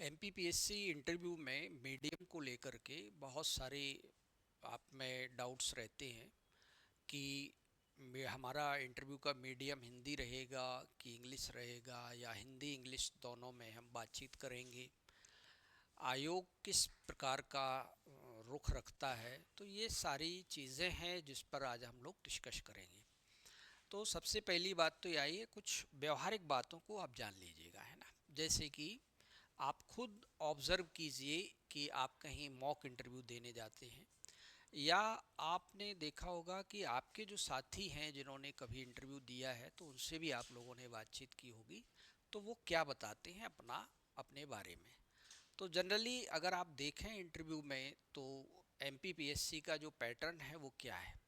MPPSC interview में medium को लेकर के बहुत सारे आप में डाउट्स रहते हैं कि हमारा इंटरव्यू का मीडियम हिंदी रहेगा कि इंग्लिश रहेगा या हिंदी इंग्लिश दोनों में हम बातचीत करेंगे। आयोग किस प्रकार का रुख रखता है, तो ये सारी चीज़ें हैं जिस पर आज हम लोग डिस्कस करेंगे। तो सबसे पहली बात तो यही है, कुछ व्यवहारिक बातों को आप जान लीजिएगा, है ना। जैसे कि आप खुद ऑब्ज़र्व कीजिए कि आप कहीं मॉक इंटरव्यू देने जाते हैं या आपने देखा होगा कि आपके जो साथी हैं जिन्होंने कभी इंटरव्यू दिया है तो उनसे भी आप लोगों ने बातचीत की होगी, तो वो क्या बताते हैं अपने बारे में। तो जनरली अगर आप देखें इंटरव्यू में तो एमपीपीएससी का जो पैटर्न है वो क्या है।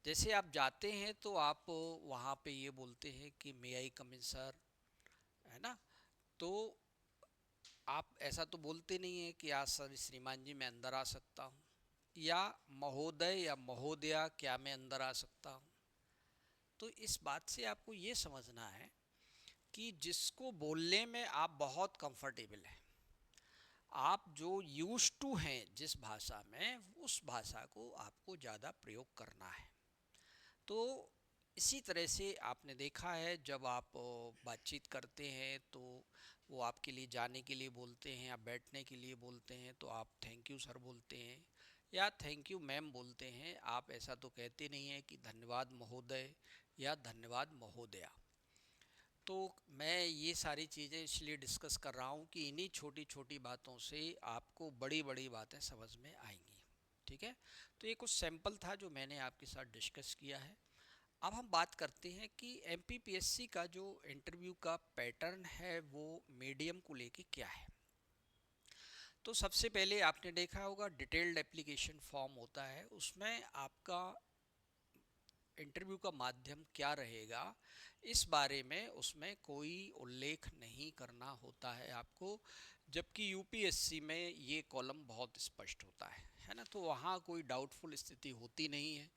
जैसे आप जाते हैं तो आप वहाँ पे ये बोलते हैं कि मे आई कम इन सर, है ना। तो आप ऐसा तो बोलते नहीं है कि आज सर श्रीमान जी मैं अंदर आ सकता हूँ, या महोदय या महोदया क्या मैं अंदर आ सकता हूँ। तो इस बात से आपको ये समझना है कि जिसको बोलने में आप बहुत कंफर्टेबल हैं, आप जो यूज टू हैं जिस भाषा में, उस भाषा को आपको ज़्यादा प्रयोग करना है। तो इसी तरह से आपने देखा है जब आप बातचीत करते हैं तो वो आपके लिए जाने के लिए बोलते हैं या बैठने के लिए बोलते हैं तो आप थैंक यू सर बोलते हैं या थैंक यू मैम बोलते हैं। आप ऐसा तो कहते नहीं हैं कि धन्यवाद महोदय या धन्यवाद महोदया। तो मैं ये सारी चीज़ें इसलिए डिस्कस कर रहा हूँ कि इन्हीं छोटी छोटी बातों से आपको बड़ी बड़ी बातें समझ में आएंगी। ठीक है। तो ये कुछ सैंपल था जो मैंने आपके साथ डिस्कस किया है। अब हम बात करते हैं कि एमपीपीएससी का जो इंटरव्यू का पैटर्न है वो मीडियम को लेके क्या है। तो सबसे पहले आपने देखा होगा डिटेल्ड एप्लीकेशन फॉर्म होता है, उसमें आपका इंटरव्यू का माध्यम क्या रहेगा इस बारे में उसमें कोई उल्लेख नहीं करना होता है आपको। जबकि यूपीएससी में ये कॉलम बहुत स्पष्ट होता है ना। तो वहाँ कोई डाउटफुल स्थिति होती नहीं है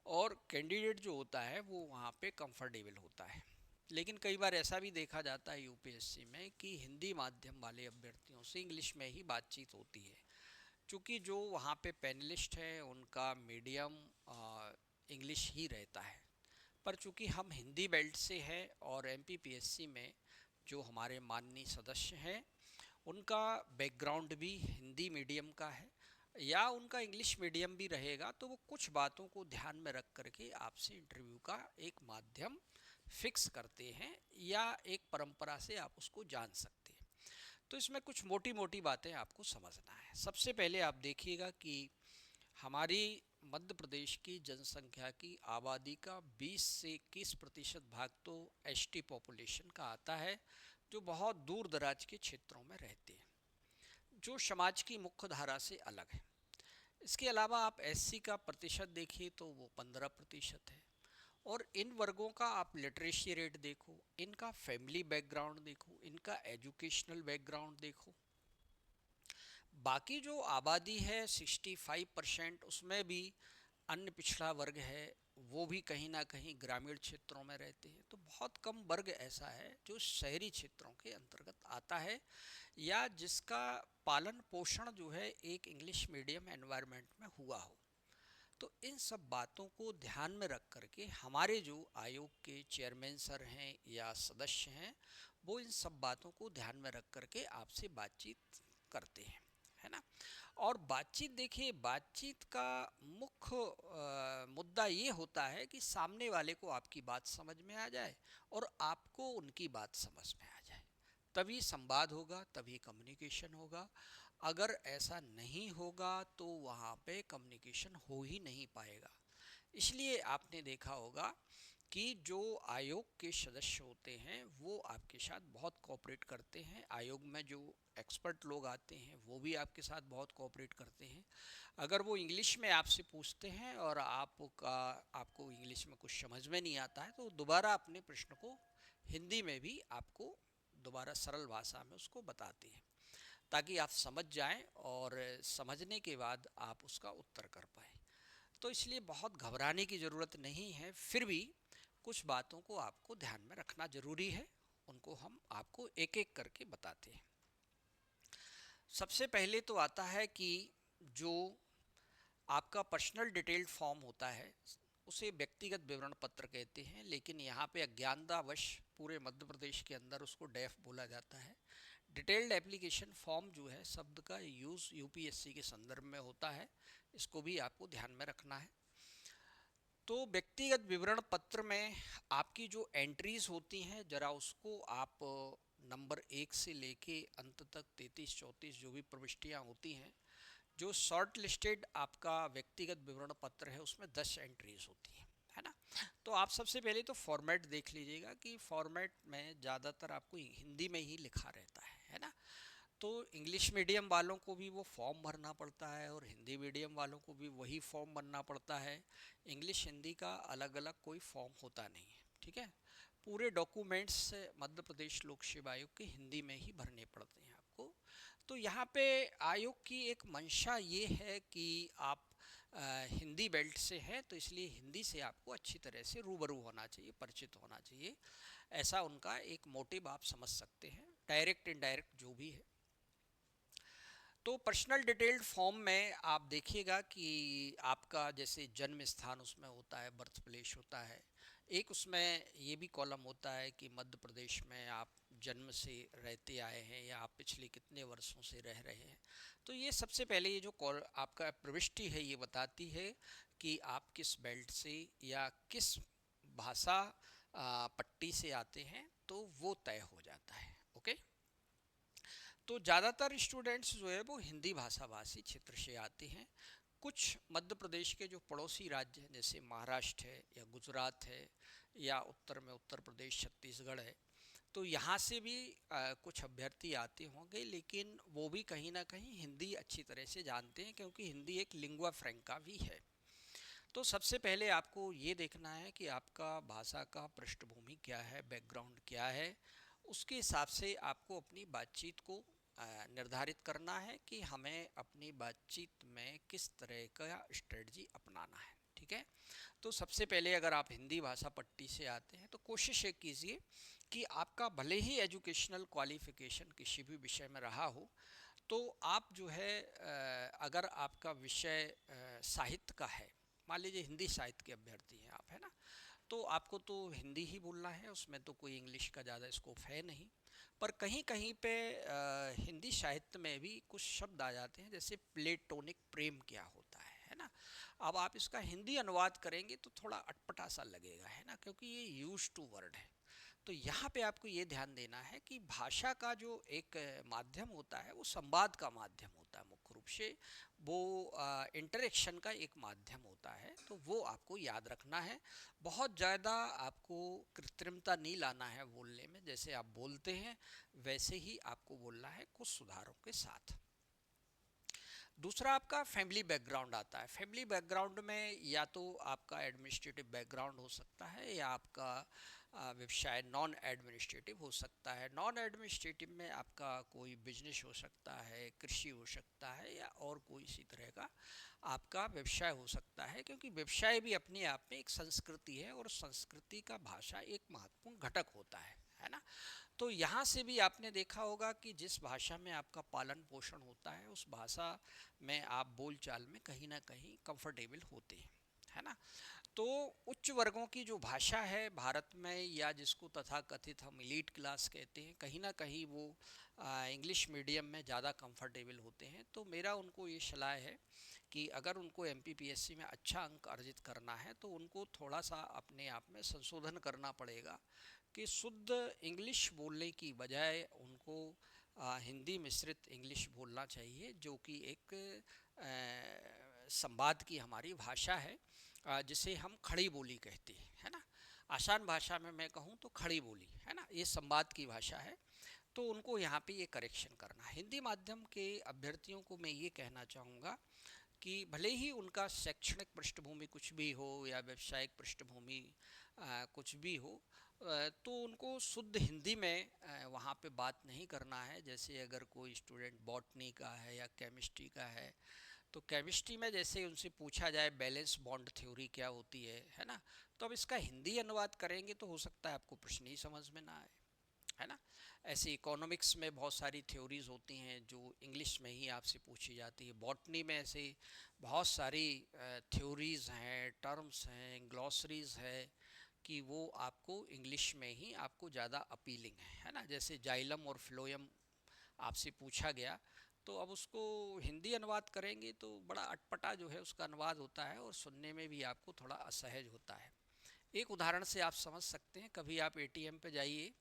और कैंडिडेट जो होता है वो वहाँ पे कंफर्टेबल होता है। लेकिन कई बार ऐसा भी देखा जाता है यूपीएससी में कि हिंदी माध्यम वाले अभ्यर्थियों से इंग्लिश में ही बातचीत होती है, क्योंकि जो वहाँ पे पैनलिस्ट हैं उनका मीडियम इंग्लिश ही रहता है। पर चूंकि हम हिंदी बेल्ट से हैं और एमपीपीएससी में जो हमारे माननीय सदस्य हैं उनका बैकग्राउंड भी हिंदी मीडियम का है या उनका इंग्लिश मीडियम भी रहेगा, तो वो कुछ बातों को ध्यान में रख करके आपसे इंटरव्यू का एक माध्यम फिक्स करते हैं या एक परंपरा से आप उसको जान सकते हैं। तो इसमें कुछ मोटी मोटी बातें आपको समझना है। सबसे पहले आप देखिएगा कि हमारी मध्य प्रदेश की जनसंख्या की आबादी का 20 से 21% भाग तो एसटी पॉपुलेशन का आता है, जो बहुत दूर दराज के क्षेत्रों में रहते हैं, जो समाज की मुख्य धारा से अलग है। इसके अलावा आप एससी का प्रतिशत देखिए तो वो 15% है। और इन वर्गों का आप लिटरेसी रेट देखो, इनका फैमिली बैकग्राउंड देखो, इनका एजुकेशनल बैकग्राउंड देखो। बाकी जो आबादी है 65%, उसमें भी अन्य पिछड़ा वर्ग है, वो भी कहीं ना कहीं ग्रामीण क्षेत्रों में रहते हैं। तो बहुत कम वर्ग ऐसा है जो शहरी क्षेत्रों के अंतर्गत आता है या जिसका पालन पोषण जो है एक इंग्लिश मीडियम एनवायरनमेंट में हुआ हो। तो इन सब बातों को ध्यान में रख करके हमारे जो आयोग के चेयरमैन सर हैं या सदस्य हैं वो इन सब बातों को ध्यान में रख करके आपसे बातचीत करते हैं, है ना। और बातचीत देखिए, बातचीत का मुख्य मुद्दा ये होता है कि सामने वाले को आपकी बात समझ में आ जाए और आपको उनकी बात समझ में आ जाए, तभी संवाद होगा, तभी कम्युनिकेशन होगा। अगर ऐसा नहीं होगा तो वहाँ पे कम्युनिकेशन हो ही नहीं पाएगा। इसलिए आपने देखा होगा कि जो आयोग के सदस्य होते हैं वो आपके साथ बहुत कोऑपरेट करते हैं। आयोग में जो एक्सपर्ट लोग आते हैं वो भी आपके साथ बहुत कोऑपरेट करते हैं। अगर वो इंग्लिश में आपसे पूछते हैं और आपको इंग्लिश में कुछ समझ में नहीं आता है तो दोबारा अपने प्रश्न को हिंदी में भी आपको दोबारा सरल भाषा में उसको बताते हैं, ताकि आप समझ जाएं और समझने के बाद आप उसका उत्तर कर पाएँ। तो इसलिए बहुत घबराने की ज़रूरत नहीं है, फिर भी कुछ बातों को आपको ध्यान में रखना ज़रूरी है। उनको हम आपको एक एक करके बताते हैं। सबसे पहले तो आता है कि जो आपका पर्सनल डिटेल्ड फॉर्म होता है उसे व्यक्तिगत विवरण पत्र कहते हैं, लेकिन यहाँ पे अज्ञानतावश पूरे मध्य प्रदेश के अंदर उसको डैफ बोला जाता है। डिटेल्ड एप्लीकेशन फॉर्म जो है शब्द का यूज़ यूपीएससी के संदर्भ में होता है, इसको भी आपको ध्यान में रखना है। तो व्यक्तिगत विवरण पत्र में आपकी जो एंट्रीज होती हैं ज़रा उसको आप नंबर 1 से लेके अंत तक 33-34 जो भी प्रविष्टियाँ होती हैं, जो शॉर्ट लिस्टेड आपका व्यक्तिगत विवरण पत्र है उसमें 10 एंट्रीज होती हैं, है ना। तो आप सबसे पहले तो फॉर्मेट देख लीजिएगा कि फॉर्मेट में ज़्यादातर आपको हिंदी में ही लिखा रहता है ना। तो इंग्लिश मीडियम वालों को भी वो फॉर्म भरना पड़ता है और हिंदी मीडियम वालों को भी वही फॉर्म भरना पड़ता है। इंग्लिश हिंदी का अलग अलग कोई फॉर्म होता नहीं है, ठीक है। पूरे डॉक्यूमेंट्स मध्य प्रदेश लोक सेवा आयोग के हिंदी में ही भरने पड़ते हैं आपको। तो यहाँ पे आयोग की एक मंशा ये है कि आप हिंदी बेल्ट से हैं, तो इसलिए हिंदी से आपको अच्छी तरह से रूबरू होना चाहिए, परिचित होना चाहिए, ऐसा उनका एक मोटिव आप समझ सकते हैं, डायरेक्ट इनडायरेक्ट जो भी है। तो पर्सनल डिटेल्ड फॉर्म में आप देखिएगा कि आपका जैसे जन्म स्थान उसमें होता है, बर्थ प्लेस होता है। एक उसमें ये भी कॉलम होता है कि मध्य प्रदेश में आप जन्म से रहते आए हैं या आप पिछले कितने वर्षों से रह रहे हैं। तो ये सबसे पहले ये जो कॉल आपका प्रविष्टि है ये बताती है कि आप किस बेल्ट से या किस भाषा पट्टी से आते हैं, तो वो तय हो जाता है। ओके। तो ज़्यादातर स्टूडेंट्स जो है वो हिंदी भाषा भाषी क्षेत्र से आते हैं। कुछ मध्य प्रदेश के जो पड़ोसी राज्य हैं जैसे महाराष्ट्र है या गुजरात है या उत्तर में उत्तर प्रदेश छत्तीसगढ़ है, तो यहाँ से भी कुछ अभ्यर्थी आते होंगे, लेकिन वो भी कहीं ना कहीं हिंदी अच्छी तरह से जानते हैं क्योंकि हिंदी एक लिंगुआ फ्रैंका भी है। तो सबसे पहले आपको ये देखना है कि आपका भाषा का पृष्ठभूमि क्या है, बैकग्राउंड क्या है। उसके हिसाब से आपको अपनी बातचीत को निर्धारित करना है कि हमें अपनी बातचीत में किस तरह का स्ट्रेटजी अपनाना है, ठीक है। तो सबसे पहले अगर आप हिंदी भाषा पट्टी से आते हैं तो कोशिश ये कीजिए कि आपका भले ही एजुकेशनल क्वालिफिकेशन किसी भी विषय में रहा हो, तो आप जो है अगर आपका विषय साहित्य का है, मान लीजिए हिंदी साहित्य के अभ्यर्थी हैं आप, है ना, तो आपको तो हिंदी ही बोलना है, उसमें तो कोई इंग्लिश का ज़्यादा स्कोप है नहीं। पर कहीं कहीं पे हिंदी साहित्य में भी कुछ शब्द आ जाते हैं, जैसे प्लेटोनिक प्रेम क्या होता है ना। अब आप इसका हिंदी अनुवाद करेंगे तो थोड़ा अटपटा सा लगेगा, है ना, क्योंकि ये यूज टू वर्ड है। तो यहाँ पे आपको ये ध्यान देना है कि भाषा का जो एक माध्यम होता है वो संवाद का माध्यम होता है, मुख्य रूप से वो इंटरेक्शन का एक माध्यम होता है, तो वो आपको याद रखना है। बहुत ज़्यादा आपको कृत्रिमता नहीं लाना है बोलने में, जैसे आप बोलते हैं वैसे ही आपको बोलना है, कुछ सुधारों के साथ। दूसरा आपका फैमिली बैकग्राउंड आता है। फैमिली बैकग्राउंड में या तो आपका एडमिनिस्ट्रेटिव बैकग्राउंड हो सकता है या आपका व्यवसाय नॉन एडमिनिस्ट्रेटिव हो सकता है। नॉन एडमिनिस्ट्रेटिव में आपका कोई बिजनेस हो सकता है, कृषि हो सकता है या और कोई इसी तरह का आपका व्यवसाय हो सकता है, क्योंकि व्यवसाय भी अपने आप में एक संस्कृति है और संस्कृति का भाषा एक महत्वपूर्ण घटक होता है ना। तो यहाँ से भी आपने देखा होगा कि जिस भाषा में आपका पालन पोषण होता है उस भाषा में आप बोलचाल में कहीं ना कहीं कंफर्टेबल होते हैं, है ना। तो उच्च वर्गों की जो भाषा है भारत में, या जिसको तथाकथित हम एलीट क्लास कहते हैं, कहीं ना कहीं वो इंग्लिश मीडियम में ज़्यादा कंफर्टेबल होते हैं। तो मेरा उनको ये सलाह है कि अगर उनको एमपीपीएससी में अच्छा अंक अर्जित करना है तो उनको थोड़ा सा अपने आप में संशोधन करना पड़ेगा कि शुद्ध इंग्लिश बोलने की बजाय उनको हिंदी मिश्रित इंग्लिश बोलना चाहिए, जो कि एक संवाद की हमारी भाषा है, जिसे हम खड़ी बोली कहते हैं, है ना। आसान भाषा में मैं कहूँ तो खड़ी बोली, है ना, ये संवाद की भाषा है। तो उनको यहाँ पे ये करेक्शन करना है। हिंदी माध्यम के अभ्यर्थियों को मैं ये कहना चाहूँगा कि भले ही उनका शैक्षणिक पृष्ठभूमि कुछ भी हो या व्यावसायिक पृष्ठभूमि कुछ भी हो, तो उनको शुद्ध हिंदी में वहाँ पे बात नहीं करना है। जैसे अगर कोई स्टूडेंट बॉटनी का है या केमिस्ट्री का है, तो केमिस्ट्री में जैसे उनसे पूछा जाए बैलेंस बॉन्ड थ्योरी क्या होती है ना, तो अब इसका हिंदी अनुवाद करेंगे तो हो सकता है आपको प्रश्न ही समझ में ना आए। है ना। ऐसे इकोनॉमिक्स में बहुत सारी थ्योरीज होती हैं जो इंग्लिश में ही आपसे पूछी जाती है। बॉटनी में ऐसे बहुत सारी थ्योरीज हैं, टर्म्स हैं, ग्लॉसरीज है कि वो आपको इंग्लिश में ही आपको ज़्यादा अपीलिंग है ना। जैसे जाइलम और फ्लोएम आपसे पूछा गया, तो अब उसको हिंदी अनुवाद करेंगे तो बड़ा अटपटा जो है उसका अनुवाद होता है और सुनने में भी आपको थोड़ा असहज होता है। एक उदाहरण से आप समझ सकते हैं, कभी आप एटीएम पे जाइए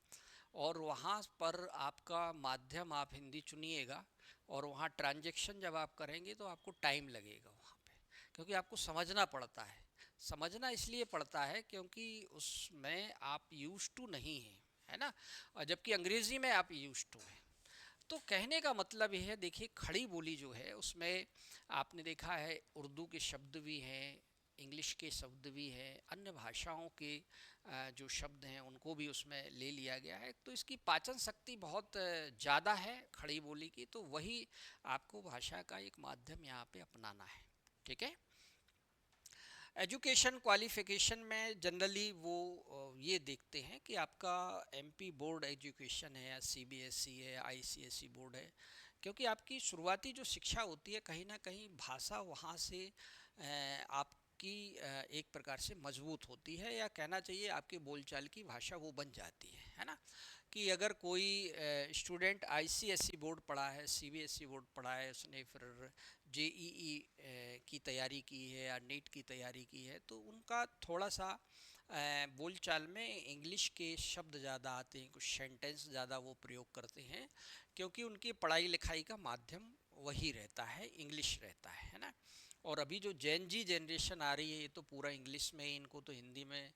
और वहाँ पर आपका माध्यम आप हिंदी चुनिएगा और वहाँ ट्रांजैक्शन जब आप करेंगे तो आपको टाइम लगेगा वहाँ पे, क्योंकि आपको समझना पड़ता है। समझना इसलिए पड़ता है क्योंकि उसमें आप यूज टू नहीं हैं, है ना, और जबकि अंग्रेज़ी में आप यूज टू हैं। तो कहने का मतलब यह है, देखिए खड़ी बोली जो है उसमें आपने देखा है उर्दू के शब्द भी हैं, इंग्लिश के शब्द भी हैं, अन्य भाषाओं के जो शब्द हैं उनको भी उसमें ले लिया गया है। तो इसकी पाचन शक्ति बहुत ज़्यादा है खड़ी बोली की, तो वही आपको भाषा का एक माध्यम यहाँ पे अपनाना है। ठीक है। एजुकेशन क्वालिफिकेशन में जनरली वो ये देखते हैं कि आपका एमपी बोर्ड एजुकेशन है या सीबीएसई है, आईसीएसई बोर्ड है, क्योंकि आपकी शुरुआती जो शिक्षा होती है कहीं ना कहीं भाषा वहाँ से आपकी एक प्रकार से मजबूत होती है, या कहना चाहिए आपके बोलचाल की भाषा वो बन जाती है ना। कि अगर कोई स्टूडेंट आईसीएसई बोर्ड पढ़ा है, सीबीएसई बोर्ड पढ़ा है, उसने फिर जेईई की तैयारी की है या नीट की तैयारी की है, तो उनका थोड़ा सा बोलचाल में इंग्लिश के शब्द ज़्यादा आते हैं, कुछ सेंटेंस ज़्यादा वो प्रयोग करते हैं, क्योंकि उनकी पढ़ाई लिखाई का माध्यम वही रहता है, इंग्लिश रहता है ना। और अभी जो जेन जी जनरेशन आ रही है ये तो पूरा इंग्लिश में ही, इनको तो हिंदी में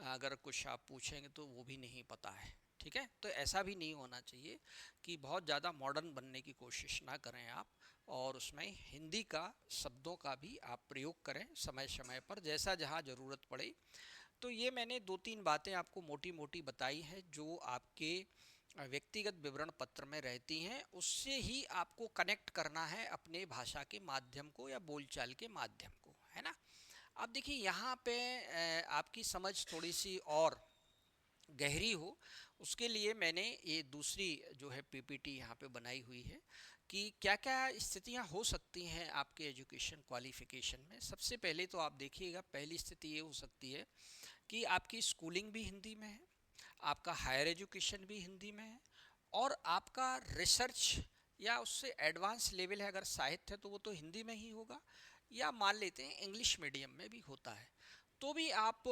अगर कुछ आप पूछेंगे तो वो भी नहीं पता है। ठीक है। तो ऐसा भी नहीं होना चाहिए कि बहुत ज़्यादा मॉडर्न बनने की कोशिश ना करें आप, और उसमें हिंदी का शब्दों का भी आप प्रयोग करें समय समय पर, जैसा जहाँ ज़रूरत पड़े। तो ये मैंने दो तीन बातें आपको मोटी मोटी बताई हैं जो आपके व्यक्तिगत विवरण पत्र में रहती हैं, उससे ही आपको कनेक्ट करना है अपने भाषा के माध्यम को या बोलचाल के माध्यम को, है ना। अब देखिए यहाँ पे आपकी समझ थोड़ी सी और गहरी हो, उसके लिए मैंने ये दूसरी जो है पीपीटी यहाँ पे बनाई हुई है कि क्या क्या स्थितियाँ हो सकती हैं आपके एजुकेशन क्वालिफिकेशन में। सबसे पहले तो आप देखिएगा, पहली स्थिति ये हो सकती है कि आपकी स्कूलिंग भी हिंदी में है, आपका हायर एजुकेशन भी हिंदी में है, और आपका रिसर्च या उससे एडवांस लेवल है, अगर साहित्य है तो वो तो हिंदी में ही होगा, या मान लेते हैं इंग्लिश मीडियम में भी होता है, तो भी आप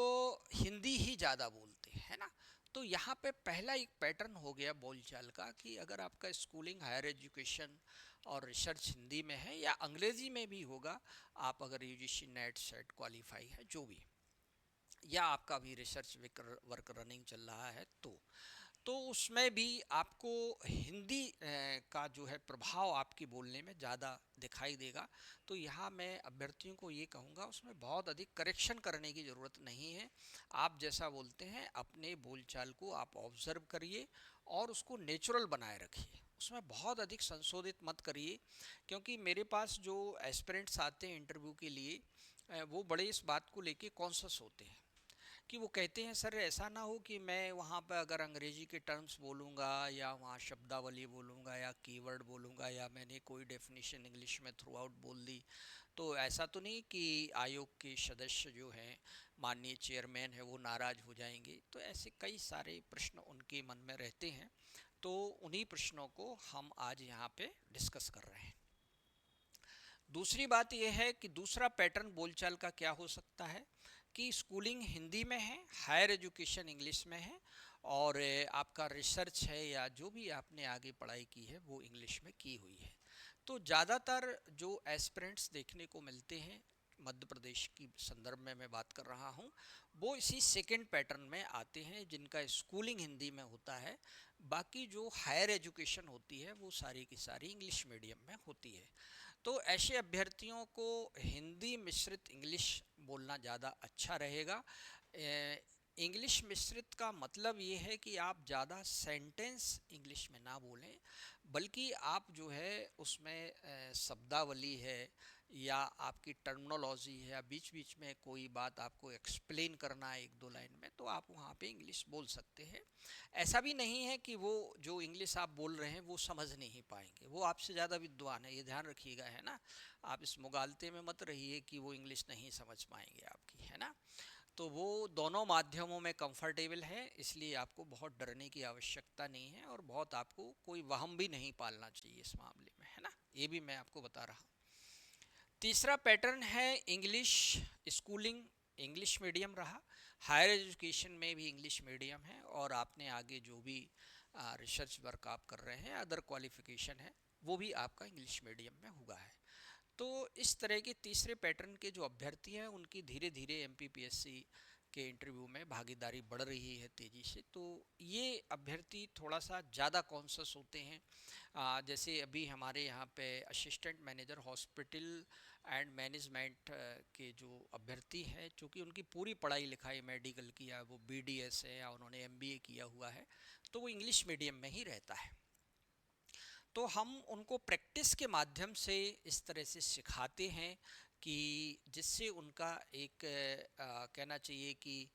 हिंदी ही ज़्यादा बोलते हैं ना। तो यहाँ पे पहला एक पैटर्न हो गया बोलचाल का कि अगर आपका स्कूलिंग, हायर एजुकेशन और रिसर्च हिंदी में है या अंग्रेज़ी में भी होगा, आप अगर यूजीसी नेट सेट क्वालिफाई है जो भी, या आपका भी रिसर्च वर्क रनिंग चल रहा है, तो उसमें भी आपको हिंदी का जो है प्रभाव आपकी बोलने में ज़्यादा दिखाई देगा। तो यहाँ मैं अभ्यर्थियों को ये कहूँगा, उसमें बहुत अधिक करेक्शन करने की ज़रूरत नहीं है। आप जैसा बोलते हैं अपने बोलचाल को आप ऑब्ज़र्व करिए और उसको नेचुरल बनाए रखिए, उसमें बहुत अधिक संशोधित मत करिए। क्योंकि मेरे पास जो एस्पिरेंट्स आते हैं इंटरव्यू के लिए, वो बड़े इस बात को लेके कॉन्शस होते हैं कि वो कहते हैं सर ऐसा ना हो कि मैं वहाँ पर अगर अंग्रेजी के टर्म्स बोलूँगा या वहाँ शब्दावली बोलूँगा या कीवर्ड बोलूँगा या मैंने कोई डेफिनेशन इंग्लिश में थ्रू आउट बोल दी, तो ऐसा तो नहीं कि आयोग के सदस्य जो हैं, माननीय चेयरमैन है, वो नाराज़ हो जाएंगे। तो ऐसे कई सारे प्रश्न उनके मन में रहते हैं, तो उन्हीं प्रश्नों को हम आज यहाँ पे डिस्कस कर रहे हैं। दूसरी बात यह है कि दूसरा पैटर्न बोलचाल का क्या हो सकता है कि स्कूलिंग हिंदी में है, हायर एजुकेशन इंग्लिश में है, और आपका रिसर्च है या जो भी आपने आगे पढ़ाई की है वो इंग्लिश में की हुई है। तो ज़्यादातर जो एस्पिरेंट्स देखने को मिलते हैं, मध्य प्रदेश की संदर्भ में मैं बात कर रहा हूँ, वो इसी सेकंड पैटर्न में आते हैं जिनका स्कूलिंग हिंदी में होता है। बाकी जो हायर एजुकेशन होती है वो सारी की सारी इंग्लिश मीडियम में होती है। तो ऐसे अभ्यर्थियों को हिंदी मिश्रित इंग्लिश बोलना ज़्यादा अच्छा रहेगा। इंग्लिश मिश्रित का मतलब ये है कि आप ज़्यादा सेंटेंस इंग्लिश में ना बोलें, बल्कि आप जो है उसमें शब्दावली है या आपकी टर्मिनोलॉजी है या बीच बीच में कोई बात आपको एक्सप्लेन करना है एक दो लाइन में, तो आप वहाँ पे इंग्लिश बोल सकते हैं। ऐसा भी नहीं है कि वो जो इंग्लिश आप बोल रहे हैं वो समझ नहीं पाएंगे, वो आपसे ज़्यादा विद्वान है, ये ध्यान रखिएगा, है ना। आप इस मुगालते में मत रहिए कि वो इंग्लिश नहीं समझ पाएंगे आपकी, है ना। तो वो दोनों माध्यमों में कंफर्टेबल है, इसलिए आपको बहुत डरने की आवश्यकता नहीं है और बहुत आपको कोई वहम भी नहीं पालना चाहिए इस मामले में, है ना। ये भी मैं आपको बता रहा हूँ। तीसरा पैटर्न है इंग्लिश स्कूलिंग, इंग्लिश मीडियम रहा, हायर एजुकेशन में भी इंग्लिश मीडियम है और आपने आगे जो भी रिसर्च वर्क आप कर रहे हैं, अदर क्वालिफिकेशन है, वो भी आपका इंग्लिश मीडियम में हुआ है। तो इस तरह के तीसरे पैटर्न के जो अभ्यर्थी हैं उनकी धीरे धीरे एमपीपीएससी के इंटरव्यू में भागीदारी बढ़ रही है तेज़ी से। तो ये अभ्यर्थी थोड़ा सा ज़्यादा कॉन्शस होते हैं। जैसे अभी हमारे यहाँ पे assistant manager hospital and management के जो अभ्यर्थी हैं, चूँकि उनकी पूरी पढ़ाई लिखाई मेडिकल की है, वो बीडीएस है या उन्होंने एमबीए किया हुआ है, तो वो इंग्लिश मीडियम में ही रहता है। तो हम उनको प्रैक्टिस के माध्यम से इस तरह से सिखाते हैं कि जिससे उनका एक कहना चाहिए कि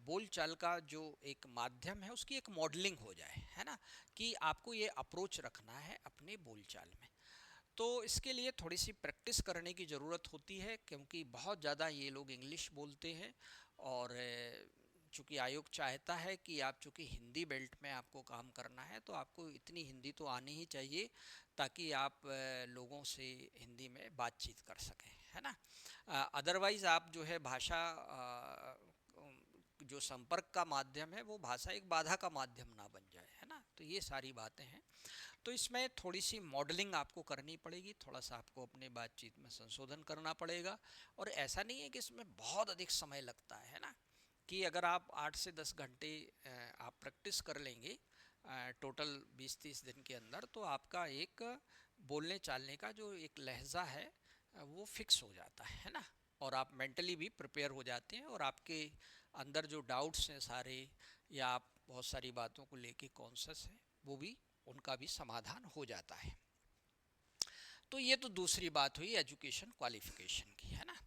बोलचाल का जो एक माध्यम है उसकी एक मॉडलिंग हो जाए, है ना, कि आपको ये अप्रोच रखना है अपने बोलचाल में। तो इसके लिए थोड़ी सी प्रैक्टिस करने की ज़रूरत होती है, क्योंकि बहुत ज़्यादा ये लोग इंग्लिश बोलते हैं। और चूँकि आयोग चाहता है कि आप, चूँकि हिंदी बेल्ट में आपको काम करना है, तो आपको इतनी हिंदी तो आनी ही चाहिए ताकि आप लोगों से हिंदी में बातचीत कर सकें, है ना। अदरवाइज़ आप जो है भाषा जो संपर्क का माध्यम है वो भाषा एक बाधा का माध्यम ना बन जाए, है ना। तो ये सारी बातें हैं। तो इसमें थोड़ी सी मॉडलिंग आपको करनी पड़ेगी, थोड़ा सा आपको अपने बातचीत में संशोधन करना पड़ेगा। और ऐसा नहीं है कि इसमें बहुत अधिक समय लगता है ना, कि अगर आप 8 से 10 घंटे आप प्रैक्टिस कर लेंगे टोटल 20-30 दिन के अंदर, तो आपका एक बोलने चालने का जो एक लहजा है वो फिक्स हो जाता है ना। और आप मेंटली भी प्रिपेयर हो जाते हैं और आपके अंदर जो डाउट्स हैं सारे, या आप बहुत सारी बातों को लेके कॉन्शियस हैं, वो भी, उनका भी समाधान हो जाता है। तो ये तो दूसरी बात हुई एजुकेशन क्वालिफिकेशन की, है ना।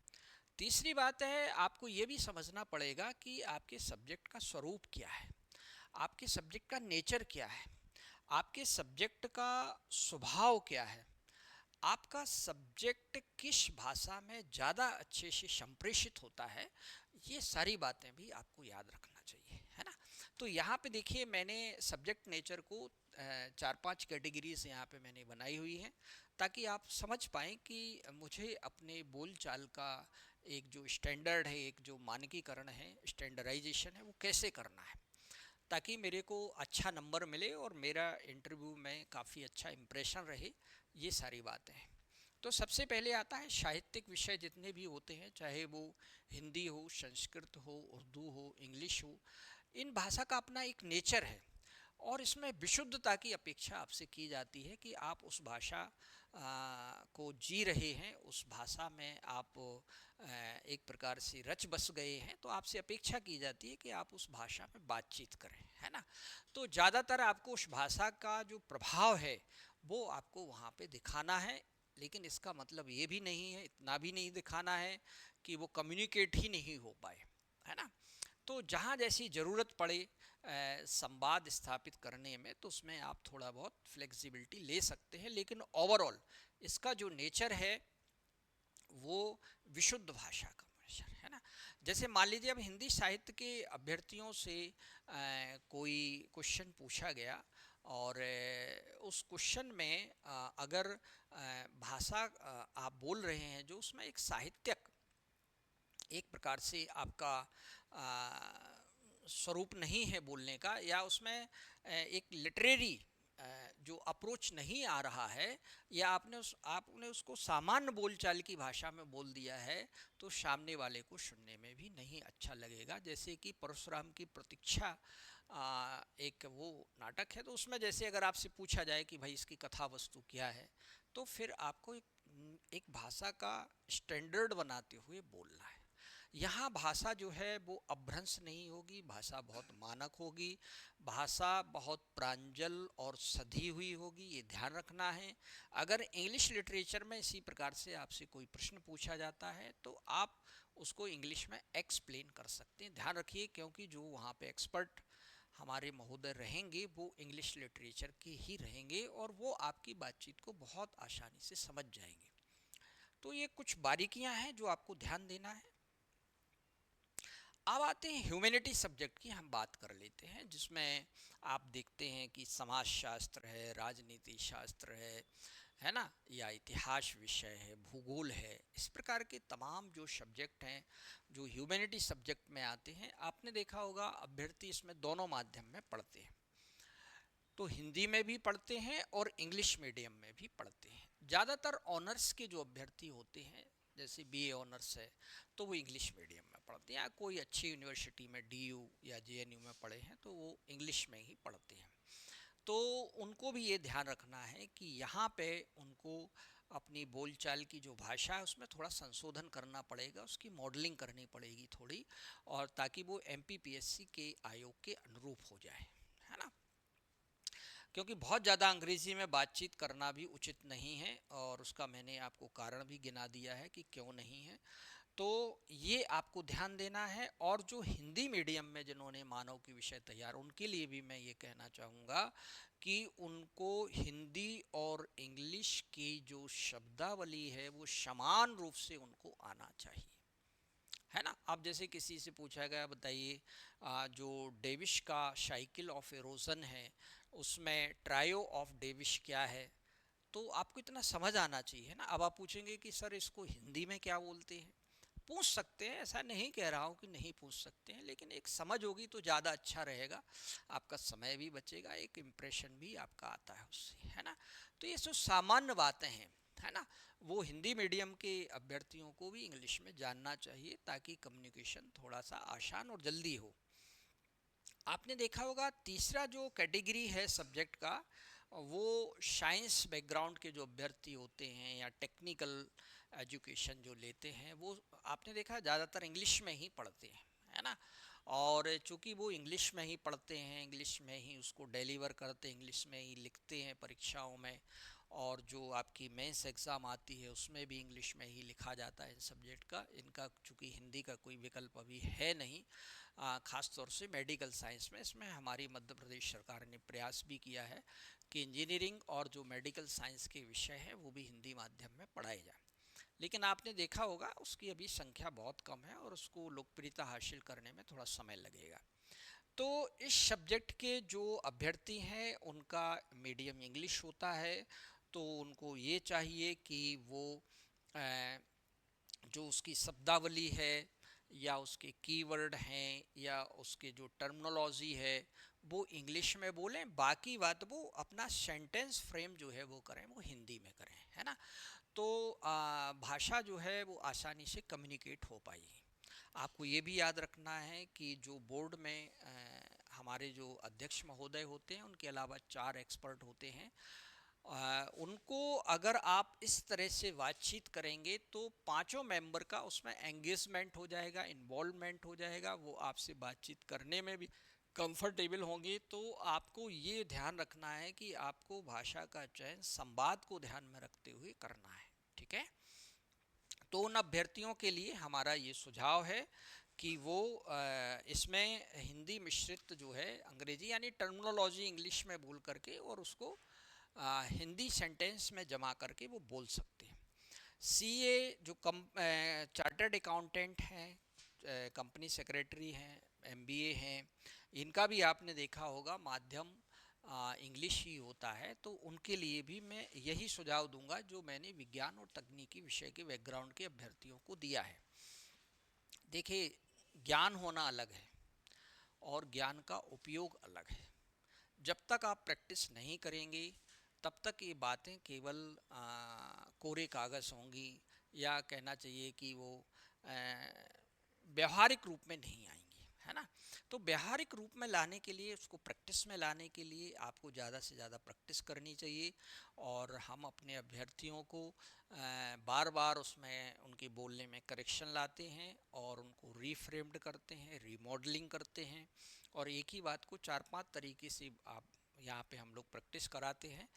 तीसरी बात है, आपको ये भी समझना पड़ेगा कि आपके सब्जेक्ट का स्वरूप क्या है, आपके सब्जेक्ट का नेचर क्या है, आपके सब्जेक्ट का स्वभाव क्या है, आपका सब्जेक्ट किस भाषा में ज़्यादा अच्छे से संप्रेषित होता है। ये सारी बातें भी आपको याद रखना चाहिए, है ना। तो यहाँ पे देखिए, मैंने सब्जेक्ट नेचर को 4-5 कैटेगरीज यहाँ पे मैंने बनाई हुई हैं, ताकि आप समझ पाएँ कि मुझे अपने बोल चाल का एक जो स्टैंडर्ड है, एक जो मानकीकरण है, स्टैंडर्डाइजेशन है, वो कैसे करना है, ताकि मेरे को अच्छा नंबर मिले और मेरा इंटरव्यू में काफ़ी अच्छा इम्प्रेशन रहे। ये सारी बातें हैं। तो सबसे पहले आता है साहित्यिक विषय जितने भी होते हैं, चाहे वो हिंदी हो, संस्कृत हो, उर्दू हो, इंग्लिश हो, इन भाषा का अपना एक नेचर है और इसमें विशुद्धता की अपेक्षा आपसे की जाती है कि आप उस भाषा को जी रहे हैं, उस भाषा में आप एक प्रकार से रच बस गए हैं, तो आपसे अपेक्षा की जाती है कि आप उस भाषा में बातचीत करें, है ना। तो ज़्यादातर आपको उस भाषा का जो प्रभाव है वो आपको वहाँ पे दिखाना है, लेकिन इसका मतलब ये भी नहीं है, इतना भी नहीं दिखाना है कि वो कम्युनिकेट ही नहीं हो पाए, है ना। तो जहाँ जैसी ज़रूरत पड़े संवाद स्थापित करने में, तो उसमें आप थोड़ा बहुत फ्लेक्सिबिलिटी ले सकते हैं, लेकिन ओवरऑल इसका जो नेचर है वो विशुद्ध भाषा का नेचर है ना। जैसे मान लीजिए अब हिंदी साहित्य के अभ्यर्थियों से कोई क्वेश्चन पूछा गया और उस क्वेश्चन में अगर भाषा आप बोल रहे हैं जो उसमें एक साहित्यक एक प्रकार से आपका स्वरूप नहीं है बोलने का, या उसमें एक लिटरेरी जो अप्रोच नहीं आ रहा है, या आपने उसको सामान्य बोलचाल की भाषा में बोल दिया है, तो सामने वाले को सुनने में भी नहीं अच्छा लगेगा। जैसे कि परशुराम की प्रतीक्षा एक वो नाटक है, तो उसमें जैसे अगर आपसे पूछा जाए कि भाई इसकी कथा वस्तु क्या है, तो फिर आपको एक भाषा का स्टैंडर्ड बनाते हुए बोलना है। यहाँ भाषा जो है वो अपभ्रंश नहीं होगी, भाषा बहुत मानक होगी, भाषा बहुत प्रांजल और सधी हुई होगी, ये ध्यान रखना है। अगर इंग्लिश लिटरेचर में इसी प्रकार से आपसे कोई प्रश्न पूछा जाता है तो आप उसको इंग्लिश में एक्सप्लेन कर सकते हैं। ध्यान रखिए, क्योंकि जो वहाँ पे एक्सपर्ट हमारे महोदय रहेंगे वो इंग्लिश लिटरेचर के ही रहेंगे और वो आपकी बातचीत को बहुत आसानी से समझ जाएंगे। तो ये कुछ बारीकियां हैं जो आपको ध्यान देना है। अब आते हैं ह्यूमैनिटी सब्जेक्ट की, हम बात कर लेते हैं, जिसमें आप देखते हैं कि समाज शास्त्र है, राजनीति शास्त्र है ना, या इतिहास विषय है, भूगोल है। इस प्रकार के तमाम जो सब्जेक्ट हैं जो ह्यूमैनिटी सब्जेक्ट में आते हैं, आपने देखा होगा अभ्यर्थी इसमें दोनों माध्यम में पढ़ते हैं। तो हिंदी में भी पढ़ते हैं और इंग्लिश मीडियम में भी पढ़ते हैं। ज़्यादातर ऑनर्स के जो अभ्यर्थी होते हैं, जैसे बीए ऑनर्स है, तो वो इंग्लिश मीडियम में पढ़ते हैं, या कोई अच्छी यूनिवर्सिटी में डीयू या जेएनयू में पढ़े हैं तो वो इंग्लिश में ही पढ़ते हैं। तो उनको भी ये ध्यान रखना है कि यहाँ पे उनको अपनी बोलचाल की जो भाषा है उसमें थोड़ा संशोधन करना पड़ेगा, उसकी मॉडलिंग करनी पड़ेगी थोड़ी, और ताकि वो एमपीपीएससी के आयोग के अनुरूप हो जाए, है ना। क्योंकि बहुत ज़्यादा अंग्रेज़ी में बातचीत करना भी उचित नहीं है, और उसका मैंने आपको कारण भी गिना दिया है कि क्यों नहीं है। तो ये आपको ध्यान देना है। और जो हिंदी मीडियम में जिन्होंने मानव के विषय तैयार, उनके लिए भी मैं ये कहना चाहूँगा कि उनको हिंदी और इंग्लिश की जो शब्दावली है वो समान रूप से उनको आना चाहिए, है ना। अब जैसे किसी से पूछा गया, बताइए जो डेविश का साइकिल ऑफ एरोजन है उसमें ट्रायो ऑफ डेविश क्या है, तो आपको इतना समझ आना चाहिए ना। अब आप पूछेंगे कि सर इसको हिंदी में क्या बोलते हैं, पूछ सकते हैं, ऐसा नहीं कह रहा हूँ कि नहीं पूछ सकते हैं, लेकिन एक समझ होगी तो ज़्यादा अच्छा रहेगा, आपका समय भी बचेगा, एक इम्प्रेशन भी आपका आता है उससे, है ना। तो ये सब सामान्य बातें हैं, है ना। वो हिंदी मीडियम के अभ्यर्थियों को भी इंग्लिश में जानना चाहिए ताकि कम्युनिकेशन थोड़ा सा आसान और जल्दी हो। आपने देखा होगा तीसरा जो कैटेगरी है सब्जेक्ट का, वो साइंस बैकग्राउंड के जो अभ्यर्थी होते हैं या टेक्निकल एजुकेशन जो लेते हैं, वो आपने देखा ज़्यादातर इंग्लिश में ही पढ़ते हैं, है ना। और चूंकि वो इंग्लिश में ही पढ़ते हैं, इंग्लिश में ही उसको डिलीवर करते हैं, इंग्लिश में ही लिखते हैं परीक्षाओं में, और जो आपकी मेंस एग्ज़ाम आती है उसमें भी इंग्लिश में ही लिखा जाता है इन सब्जेक्ट का। इनका चूँकि हिंदी का कोई विकल्प अभी है नहीं, ख़ास तौर से मेडिकल साइंस में। इसमें हमारी मध्य प्रदेश सरकार ने प्रयास भी किया है कि इंजीनियरिंग और जो मेडिकल साइंस के विषय हैं वो भी हिंदी माध्यम में पढ़ाए जाए, लेकिन आपने देखा होगा उसकी अभी संख्या बहुत कम है और उसको लोकप्रियता हासिल करने में थोड़ा समय लगेगा। तो इस सब्जेक्ट के जो अभ्यर्थी हैं उनका मीडियम इंग्लिश होता है, तो उनको ये चाहिए कि वो जो उसकी शब्दावली है या उसके कीवर्ड हैं या उसके जो टर्मिनोलॉजी है वो इंग्लिश में बोलें, बाकी बात वो अपना सेंटेंस फ्रेम जो है वो करें, वो हिंदी में करें, है ना। तो भाषा जो है वो आसानी से कम्युनिकेट हो पाएगी। आपको ये भी याद रखना है कि जो बोर्ड में हमारे जो अध्यक्ष महोदय होते हैं उनके अलावा 4 एक्सपर्ट होते हैं। उनको अगर आप इस तरह से बातचीत करेंगे तो पांचों मेंबर का उसमें एंगेजमेंट हो जाएगा, इन्वॉल्वमेंट हो जाएगा, वो आपसे बातचीत करने में भी कंफर्टेबल होंगे। तो आपको ये ध्यान रखना है कि आपको भाषा का चयन संवाद को ध्यान में रखते हुए करना है, ठीक है। तो उन अभ्यर्थियों के लिए हमारा ये सुझाव है कि वो इसमें हिंदी मिश्रित जो है अंग्रेजी यानी टर्मिनोलॉजी इंग्लिश में बोल करके और उसको हिंदी सेंटेंस में जमा करके वो बोल सकते हैं। सीए जो चार्टर्ड अकाउंटेंट हैं, कंपनी सेक्रेटरी हैं, एमबीए हैं, इनका भी आपने देखा होगा माध्यम इंग्लिश ही होता है। तो उनके लिए भी मैं यही सुझाव दूंगा जो मैंने विज्ञान और तकनीकी विषय के बैकग्राउंड के अभ्यर्थियों को दिया है। देखिए, ज्ञान होना अलग है और ज्ञान का उपयोग अलग है। जब तक आप प्रैक्टिस नहीं करेंगे तब तक ये बातें केवल कोरे कागज़ होंगी, या कहना चाहिए कि वो व्यवहारिक रूप में नहीं आएंगी, है ना। तो व्यावहारिक रूप में लाने के लिए, उसको प्रैक्टिस में लाने के लिए आपको ज़्यादा से ज़्यादा प्रैक्टिस करनी चाहिए। और हम अपने अभ्यर्थियों को बार बार उसमें उनके बोलने में करेक्शन लाते हैं और उनको रीफ्रेम्ड करते हैं, रीमॉडलिंग करते हैं, और एक ही बात को 4-5 तरीके से आप यहाँ पे हम लोग प्रैक्टिस कराते हैं,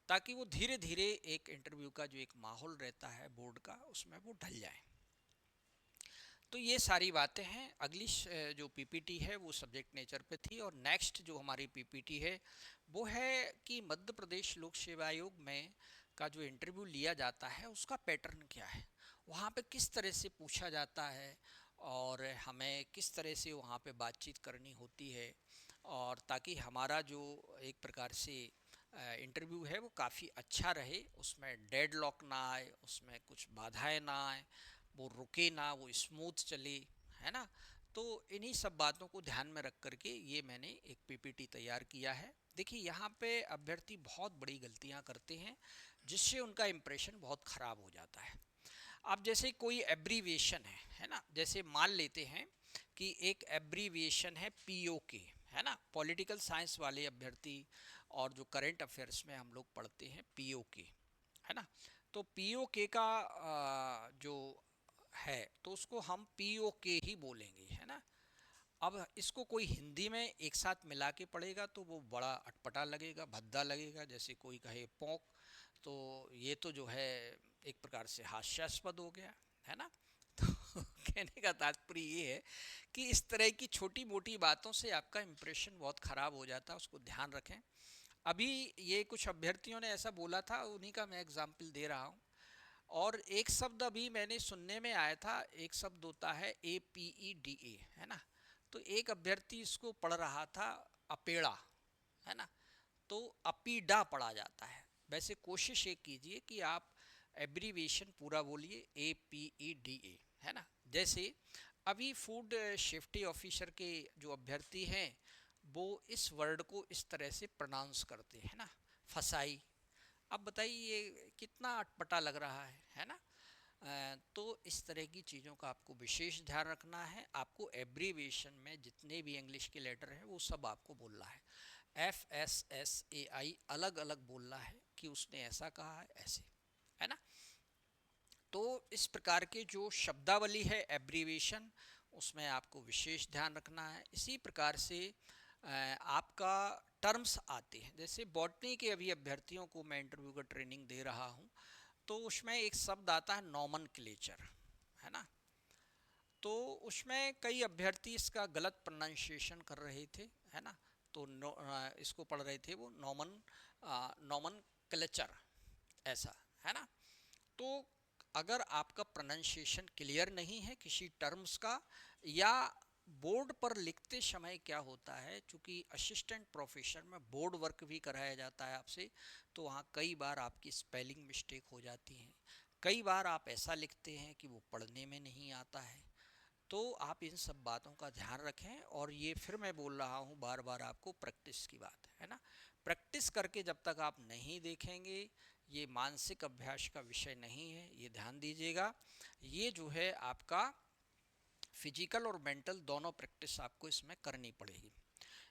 ताकि वो धीरे धीरे एक इंटरव्यू का जो एक माहौल रहता है बोर्ड का, उसमें वो ढल जाए। तो ये सारी बातें हैं। अगली जो पीपीटी है वो सब्जेक्ट नेचर पे थी, और नेक्स्ट जो हमारी पीपीटी है वो है कि मध्य प्रदेश लोक सेवा आयोग में का जो इंटरव्यू लिया जाता है उसका पैटर्न क्या है, वहाँ पे किस तरह से पूछा जाता है, और हमें किस तरह से वहाँ पे बातचीत करनी होती है, और ताकि हमारा जो एक प्रकार से इंटरव्यू है वो काफ़ी अच्छा रहे, उसमें डेड लॉक ना आए, उसमें कुछ बाधाएं ना आए, वो रुके ना, वो स्मूथ चले, है ना। तो इन्हीं सब बातों को ध्यान में रख करके ये मैंने एक पीपीटी तैयार किया है। देखिए यहाँ पे अभ्यर्थी बहुत बड़ी गलतियाँ करते हैं, जिससे उनका इम्प्रेशन बहुत ख़राब हो जाता है। अब जैसे कोई एब्रीविएशन है ना, जैसे मान लेते हैं कि एक एब्रीविएशन है पीओके, है ना, पॉलिटिकल साइंस वाले अभ्यर्थी और जो करंट अफेयर्स में हम लोग पढ़ते हैं पीओके, है ना। तो पीओके का जो है तो उसको हम पीओके ही बोलेंगे, है ना। अब इसको कोई हिंदी में एक साथ मिला के पढ़ेगा तो वो बड़ा अटपटा लगेगा, भद्दा लगेगा, जैसे कोई कहे पोंक। तो ये तो जो है एक प्रकार से हास्यास्पद हो गया, है ना। तो कहने का तात्पर्य ये है कि इस तरह की छोटी मोटी बातों से आपका इम्प्रेशन बहुत ख़राब हो जाता है, उसको ध्यान रखें। अभी ये कुछ अभ्यर्थियों ने ऐसा बोला था, उन्हीं का मैं एग्जाम्पल दे रहा हूँ। और एक शब्द अभी मैंने सुनने में आया था, एक शब्द होता है APEDA, है ना। तो एक अभ्यर्थी इसको पढ़ रहा था अपेड़ा, है ना। तो अपीडा पढ़ा जाता है। वैसे कोशिश ये कीजिए कि आप एब्रीविएशन पूरा बोलिए APEDA, है ना। जैसे अभी फूड सेफ्टी ऑफिसर के जो अभ्यर्थी हैं वो इस वर्ड को इस तरह से प्रोनाउंस करते हैं ना, फसाई। अब बताइए ये कितना अटपटा लग रहा है ना। तो इस तरह की चीज़ों का आपको विशेष ध्यान रखना है। आपको एब्रीविएशन में जितने भी इंग्लिश के लेटर हैं वो सब आपको बोलना है। FSSAI अलग अलग बोलना है कि उसने ऐसा कहा है ऐसे, है ना। तो इस प्रकार के जो शब्दावली है एब्रीविएशन, उसमें आपको विशेष ध्यान रखना है। इसी प्रकार से आपका टर्म्स आते हैं, जैसे बॉटनी के अभी अभ्यर्थियों को मैं इंटरव्यू का ट्रेनिंग दे रहा हूँ, तो उसमें एक शब्द आता है नॉमनक्लेचर, है ना। तो उसमें कई अभ्यर्थी इसका गलत प्रोनाउंसिएशन कर रहे थे, है ना। तो इसको पढ़ रहे थे वो नॉमनक्लेचर ऐसा, है ना। तो अगर आपका प्रोनाउंसिएशन क्लियर नहीं है किसी टर्म्स का, या बोर्ड पर लिखते समय क्या होता है, चूंकि असिस्टेंट प्रोफेसर में बोर्ड वर्क भी कराया जाता है आपसे, तो वहाँ कई बार आपकी स्पेलिंग मिस्टेक हो जाती है, कई बार आप ऐसा लिखते हैं कि वो पढ़ने में नहीं आता है। तो आप इन सब बातों का ध्यान रखें। और ये फिर मैं बोल रहा हूँ बार बार आपको, प्रैक्टिस की बात है ना। प्रैक्टिस करके जब तक आप नहीं देखेंगे, ये मानसिक अभ्यास का विषय नहीं है, ये ध्यान दीजिएगा। ये जो है आपका फिजिकल और मेंटल दोनों प्रैक्टिस आपको इसमें करनी पड़ेगी।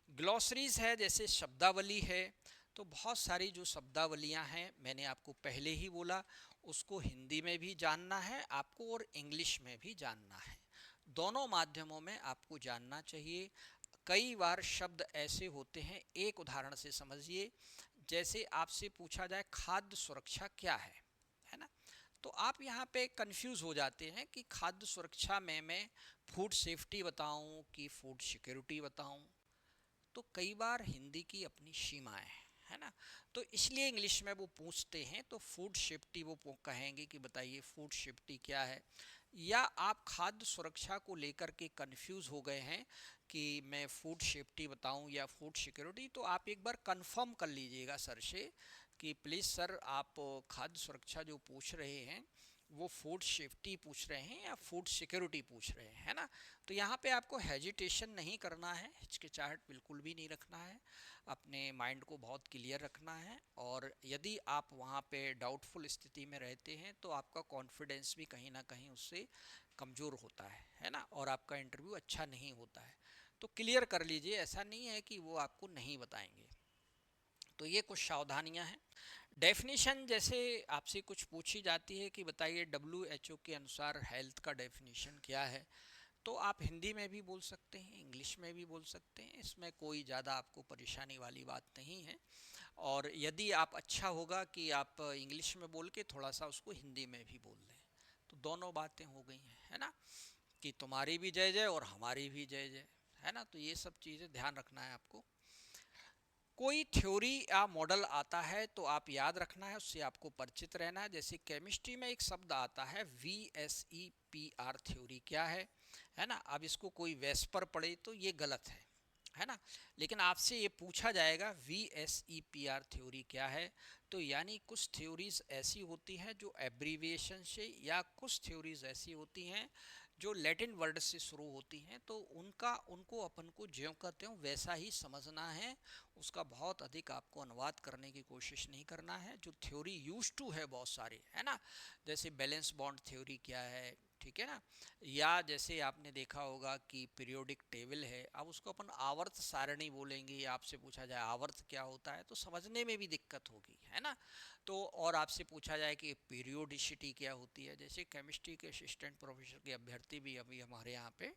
ग्लॉसरीज है, जैसे शब्दावली है, तो बहुत सारी जो शब्दावलियां हैं मैंने आपको पहले ही बोला, उसको हिंदी में भी जानना है आपको और इंग्लिश में भी जानना है, दोनों माध्यमों में आपको जानना चाहिए। कई बार शब्द ऐसे होते हैं, एक उदाहरण से समझिए, जैसे आपसे पूछा जाए खाद्य सुरक्षा क्या है ना। तो आप यहाँ पे कंफ्यूज हो जाते हैं कि खाद्य सुरक्षा में मैं फूड सेफ्टी बताऊं कि फूड सिक्योरिटी बताऊं। तो कई बार हिंदी की अपनी सीमाएं हैं, है ना। तो इसलिए इंग्लिश में वो पूछते हैं तो फूड सेफ्टी वो कहेंगे कि बताइए फूड सेफ्टी क्या है। या आप खाद्य सुरक्षा को लेकर के कंफ्यूज हो गए हैं कि मैं फूड सेफ्टी बताऊं या फूड सिक्योरिटी, तो आप एक बार कंफर्म कर लीजिएगा सर से कि प्लीज़ सर आप खाद्य सुरक्षा जो पूछ रहे हैं वो फूड सेफ्टी पूछ रहे हैं या फूड सिक्योरिटी पूछ रहे हैं, है ना। तो यहाँ पे आपको हेजिटेशन नहीं करना है, हिचकिचाहट बिल्कुल भी नहीं रखना है, अपने माइंड को बहुत क्लियर रखना है। और यदि आप वहाँ पे डाउटफुल स्थिति में रहते हैं तो आपका कॉन्फिडेंस भी कहीं ना कहीं उससे कमज़ोर होता है ना, और आपका इंटरव्यू अच्छा नहीं होता है। तो क्लियर कर लीजिए, ऐसा नहीं है कि वो आपको नहीं बताएंगे। तो ये कुछ सावधानियां हैं। डेफिनेशन जैसे आपसे कुछ पूछी जाती है कि बताइए WHO के अनुसार हेल्थ का डेफिनेशन क्या है, तो आप हिंदी में भी बोल सकते हैं, इंग्लिश में भी बोल सकते हैं, इसमें कोई ज़्यादा आपको परेशानी वाली बात नहीं है। और यदि आप अच्छा होगा कि आप इंग्लिश में बोल के थोड़ा सा उसको हिंदी में भी बोल दें, तो दोनों बातें हो गई हैं, है ना, कि तुम्हारी भी जय जय और हमारी भी जय जय, है ना। तो ये सब चीज़ें ध्यान रखना है आपको। कोई थ्योरी या मॉडल आता है तो आप याद रखना है, उससे आपको परिचित रहना है। जैसे केमिस्ट्री में एक शब्द आता है VSEPR थ्योरी, क्या है ना। अब इसको कोई वेस्पर पढ़े तो ये गलत है ना। लेकिन आपसे ये पूछा जाएगा VSEPR थ्योरी क्या है, तो यानी कुछ थ्योरीज ऐसी होती हैं जो एब्रीविएशन से, या कुछ थ्योरीज ऐसी होती हैं जो लैटिन वर्ड से शुरू होती हैं, तो उनको अपन को ज्यों का त्यों वैसा ही समझना है। उसका बहुत अधिक आपको अनुवाद करने की कोशिश नहीं करना है। जो थ्योरी यूज टू है बहुत सारे, है ना, जैसे बैलेंस बॉन्ड थ्योरी क्या है, ठीक है ना, या जैसे आपने देखा होगा कि पीरियोडिक टेबल है, अब उसको अपन आवर्त सारणी बोलेंगे, आपसे पूछा जाए आवर्त क्या होता है तो समझने में भी दिक्कत होगी, है ना। तो और आपसे पूछा जाए कि पीरियोडिसिटी क्या होती है, जैसे केमिस्ट्री के असिस्टेंट प्रोफेसर के अभ्यर्थी भी अभी हमारे यहाँ पे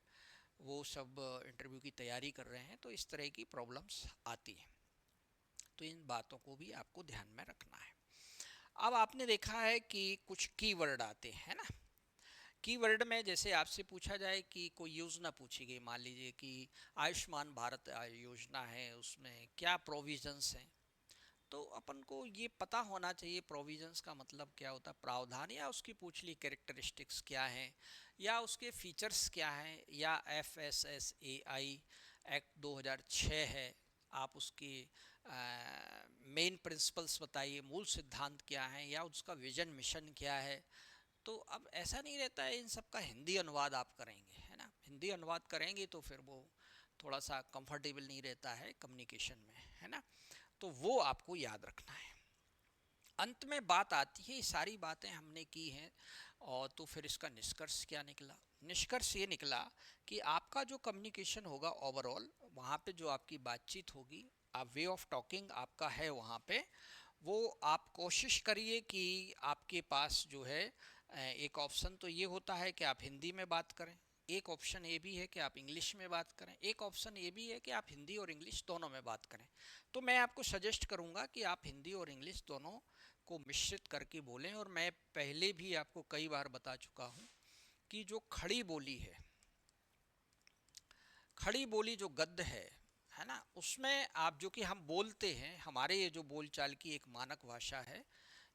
वो सब इंटरव्यू की तैयारी कर रहे हैं, तो इस तरह की प्रॉब्लम्स आती हैं। तो इन बातों को भी आपको ध्यान में रखना है। अब आपने देखा है कि कुछ कीवर्ड आते हैं ना। कीवर्ड में जैसे आपसे पूछा जाए कि कोई योजना पूछी गई, मान लीजिए कि आयुष्मान भारत योजना है, उसमें क्या प्रोविजंस हैं, तो अपन को ये पता होना चाहिए प्रोविजंस का मतलब क्या होता है, प्रावधान, या उसकी पूछ ली कैरेक्टरिस्टिक्स क्या हैं, या उसके फीचर्स क्या हैं, या FSSAI एक्ट 2006 है, आप उसके मेन प्रिंसिपल्स बताइए, मूल सिद्धांत क्या हैं, या उसका विजन मिशन क्या है। तो अब ऐसा नहीं रहता है इन सब का हिंदी अनुवाद आप करेंगे, है ना, हिंदी अनुवाद करेंगे तो फिर वो थोड़ा सा कंफर्टेबल नहीं रहता है कम्युनिकेशन में, है ना। तो वो आपको याद रखना है। अंत में बात आती है, ये सारी बातें हमने की हैं, और तो फिर इसका निष्कर्ष क्या निकला। निष्कर्ष ये निकला कि आपका जो कम्युनिकेशन होगा ओवरऑल, वहाँ पे जो आपकी बातचीत होगी, आप वे ऑफ टॉकिंग आपका है वहाँ पे, वो आप कोशिश करिए कि आपके पास जो है एक ऑप्शन तो ये होता है कि आप हिंदी में बात करें, एक ऑप्शन ये भी है कि आप इंग्लिश में बात करें, एक ऑप्शन ये भी है कि आप हिंदी और इंग्लिश दोनों में बात करें। तो मैं आपको सजेस्ट करूंगा कि आप हिंदी और इंग्लिश दोनों को मिश्रित करके बोलें। और मैं पहले भी आपको कई बार बता चुका हूं कि जो खड़ी बोली है, खड़ी बोली जो गद्य है ना, उसमें आप जो कि हम बोलते हैं, हमारे ये जो बोलचाल की एक मानक भाषा है,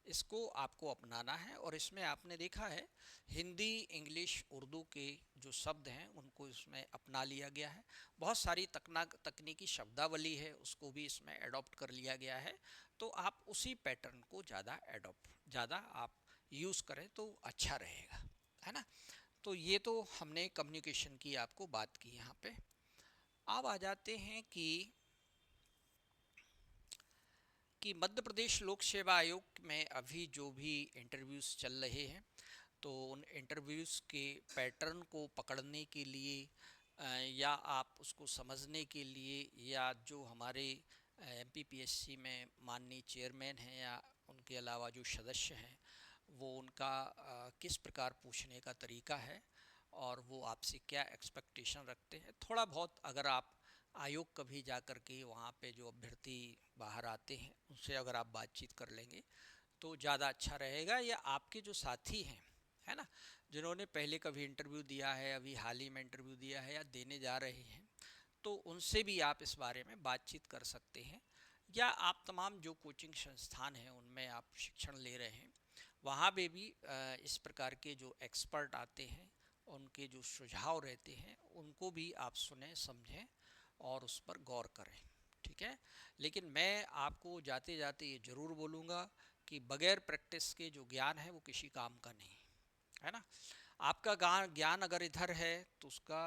इसको आपको अपनाना है। और इसमें आपने देखा है हिंदी, इंग्लिश, उर्दू के जो शब्द हैं उनको इसमें अपना लिया गया है। बहुत सारी तकनीकी शब्दावली है, उसको भी इसमें एडॉप्ट कर लिया गया है। तो आप उसी पैटर्न को ज़्यादा आप यूज़ करें तो अच्छा रहेगा, है ना। तो ये तो हमने कम्युनिकेशन की आपको बात की यहाँ पे। अब आ जाते हैं कि मध्य प्रदेश लोक सेवा आयोग में अभी जो भी इंटरव्यूज़ चल रहे हैं, तो उन इंटरव्यूज़ के पैटर्न को पकड़ने के लिए या आप उसको समझने के लिए, या जो हमारे MPPSC में माननीय चेयरमैन हैं या उनके अलावा जो सदस्य हैं, वो उनका किस प्रकार पूछने का तरीका है और वो आपसे क्या एक्सपेक्टेशन रखते हैं, थोड़ा बहुत अगर आप आयोग कभी जा कर के वहाँ पे जो अभ्यर्थी बाहर आते हैं उनसे अगर आप बातचीत कर लेंगे तो ज़्यादा अच्छा रहेगा। या आपके जो साथी हैं, है ना, जिन्होंने पहले कभी इंटरव्यू दिया है, अभी हाल ही में इंटरव्यू दिया है या देने जा रहे हैं, तो उनसे भी आप इस बारे में बातचीत कर सकते हैं। या आप तमाम जो कोचिंग संस्थान हैं उनमें आप शिक्षण ले रहे हैं, वहाँ पे भी इस प्रकार के जो एक्सपर्ट आते हैं, उनके जो सुझाव रहते हैं उनको भी आप सुने, समझें और उस पर गौर करें, ठीक है। लेकिन मैं आपको जाते जाते ये ज़रूर बोलूँगा कि बगैर प्रैक्टिस के जो ज्ञान है वो किसी काम का नहीं, है ना। आपका ज्ञान अगर इधर है तो उसका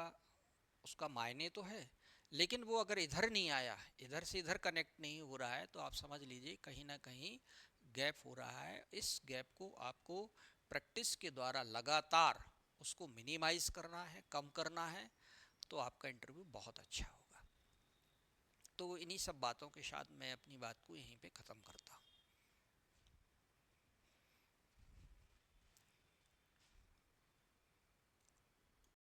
उसका मायने तो है, लेकिन वो अगर इधर नहीं आया, इधर से इधर कनेक्ट नहीं हो रहा है, तो आप समझ लीजिए कहीं ना कहीं गैप हो रहा है। इस गैप को आपको प्रैक्टिस के द्वारा लगातार उसको मिनिमाइज करना है, कम करना है। तो आपका इंटरव्यू बहुत अच्छा होगा। तो इन्हीं सब बातों के साथ मैं अपनी बात को यहीं पे ख़त्म करता हूँ।